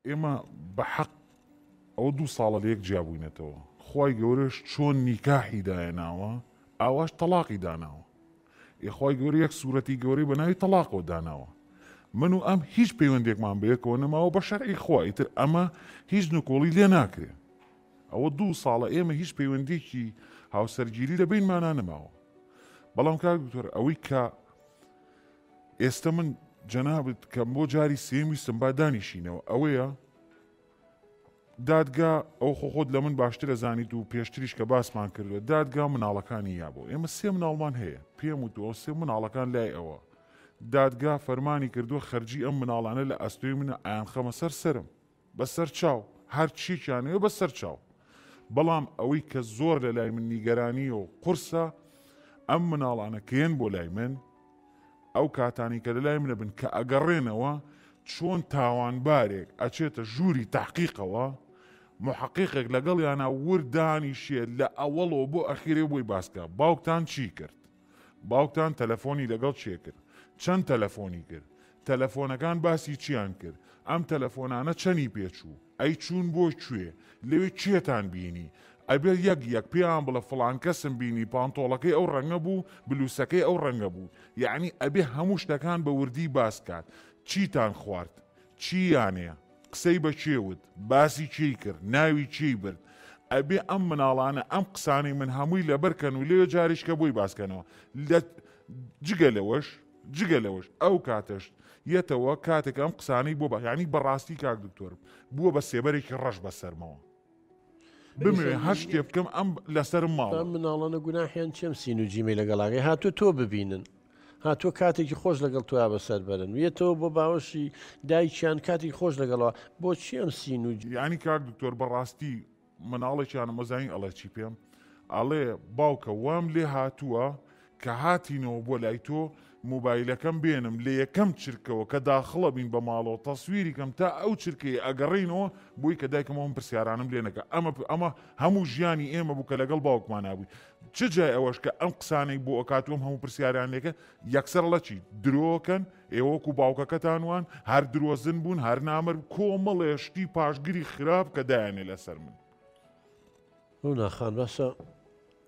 ئێمە بە حەق ئەوە 2 ساڵە لە یەک جیابووینەتەوە، خی گەورەش چۆن نیکاحی دایەناوە ئاواش تەلاقی داناوە، خی گەورە یەک سوورەتی گەورەی بە ناوی تەلاقەوە داناوە. من و ئەم هیچ پەیوەندێکمان بەیەکەوە نەماوە بە شەرعی خوا، ئیتر ئەمە هیچ نکۆڵی لێ ناکرێ. ئەوە 2 ساڵە ئێمە هیچ پەیوەندێکی هاوسەرگیری لە بینمانە نەماوە. بەڵام کاک دکتۆر ئەوەی کە ئێستا من جەنابەت کەم بۆ جاری سێم ویستم با دانیشینەوە ئەوەیە دادگا ئەو خۆت لە من باشترە زانیت و پێشتریش کە باسمان کردوە دادگا مناڵەکانی یابوو. ئێمە 3 مناڵمان هەیە، پێم وتوە 3 مناڵەکان لای ئەوە دادگا فەرمانی کردووە خەرجی ئەم مناڵانە لە ئەستۆی منە ئایان خەمە سەرم بەسەر چاو هەر چیکیانەوە بەسەر چاو. بەڵام ئەوەی کە زۆر لە لای من نیگەرانی و قورسە ئەم مناڵانە کێن بۆ لای من ئەو کاتانی کە لە لای منە بن کە ئەگەڕێنەوە چۆن تاوانبارێک ئەچێتە ژووری تحقیقەوە محقیقێک لەگەڵیانە وردانیشێ لە ئەوەڵەوە بۆ ئەخیرێ بۆی باسکە باوکتان چی کرد، باوکتان تەلەفۆنی لەگەڵ چێ کرد، چەند تەلەفۆنی کرد، تەلەفۆنەکان باسی چیان کرد، ئەم تەلەفۆنانە چەنی پێچوو، ئەی چوون بۆ کوێ، لەوێ چێتان بینی، ئەبێ یەک پێیان بڵە فڵان کەسم بینی پانتۆڵەکەی ئەو ڕەنگە بوو بلووسەکەی ئەو ڕەنگە بوو. یعنی ئەبێ هەموو شتەکان بە وردی باسکات، چیتان خوارد، چییانەیە، قسەی بە چێوت، باسی چی کرد، ناوی چی برد. ئەبێ ئەم مناڵانە ئەم قسانەی من هەمووی لەبەرکەن و لێ جاریشکە بۆی باسکەنەوە. جگە لەوەش ئەو کاتەش یەتەوە کاتێک ئەم قسانەی بۆ یعنی بەڕاستی کاک دکتۆر بووە بە سێبەرێکی ڕەش بەسەرمەوە بمێ هەر شتێ بکەم ئەم لەسەرم ماوە. مناڵانە گوناحیان چێم سین و جیمەی لەگەڵاغی هاتووە تۆ ببینن، هاتووە کاتێکی خۆش لەگەڵ تویا بەسەر بەرن وێتەوە بۆ باوەشی دایکیان کاتێکی خۆش لەگەڵەوە بۆچی ئەم سین و یعنی کاک دکتۆر بەڕاستی مناڵێکیان مەزانی ئەڵێ چی پێم ئەڵێ باوکە وام لێ هاتووە کە هاتینەوە بۆ لای تۆ موبایلەکەم بێنم لە یەکەم چرکەوە کە داخڵە بین بە ماڵەوە تەسویری کەم تا ئەو چرکەی ئەگەڕینەوە بۆی کە دایکەمەوەم پرسیارانم لێ نەکە. ئەمە هەموو ژیانی ئێمە بوو کە لەگەڵ باوکمان نابووی. چ جای ئەوەش کە ئەم قسانەی بۆ ئەکاتوم هەموو پرسیاریان لێکە یەکسەر لە چی درۆکەن ئێوەکو باوکەکەتانوان هەر درۆزن بوون هەر نامەر کۆمەڵێ شتی پاشگیری خراپ کە دایانێ لەسەر من. ناخان بەسە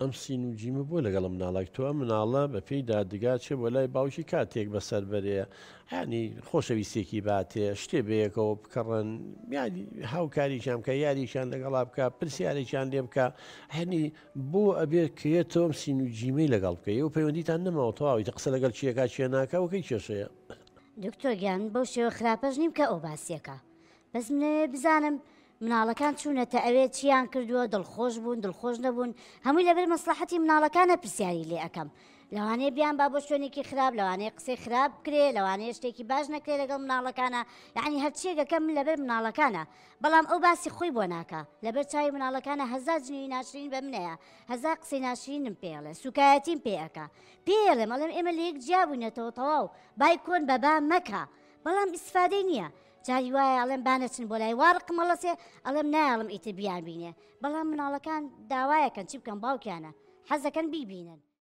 ئەم سین و جیمە بۆ لەگەڵم مناڵێک تۆ مناڵە بە پێی دادگا چێ بۆ لای باوکی کاتێک بەسەر بەرەیە ینی خۆشەویستێکی باتێ شتێ بەیەکەوە بکەڕن یانی هاوکاریشان بکە یاریشان لەگەڵا بکە پرسیارێکیان لێ بکە هەنی بۆ ئەبێ کێتەوەم سین و جیمەی لەگەڵ بکە و پەیوەندیتان نەماوە تەواوی قسە لەگەڵ چیەکە چێ ناکە وەکەی کێشەیە. دکتۆر گیان بەو شێوە خراپەش نیم کە ئەو باسیەکە بەس منێ بزانم مناڵەکان چوونەتە ئەوێ چیان کردووە دڵخۆش بوون دڵخۆش نەبوون هەمووی لەبەر مەسلحەتی مناڵەکانە پرسیاری لێ ئەەکەم لەوانەیە بیان با بۆ شوێنێکی خراپ لەوانەیە قسەی خراپ کرێ لەوانەیە شتێکی باش نەکرێ لەگەڵ مناڵەکانە یعنی هەرچیەکەکەم من لەبەر مناڵەکانە بەڵام ئەو باسی خۆی بۆ ناکە لەبەر چاوی مناڵەکانە هەزار جنی ناشرین بە منەیە هەزار قسەی ناشرینم پێڵێ سوکایەتیم پێەکە پێڵێم ئەڵێم ئێمە لە یەک جیابووینەتەوە تەواو بای کۆن بەبا مەکە بەڵام ئیسفادەی نییە. جاری وایە ئەڵێم بانەچن بۆ لای وارقم هەڵەسێ ئەڵێم نایڵم ئیتر بیان بینێ بەڵام مناڵەکان داوایەکەن چی بکەم باوکیانە حەزەکەن بیبینن.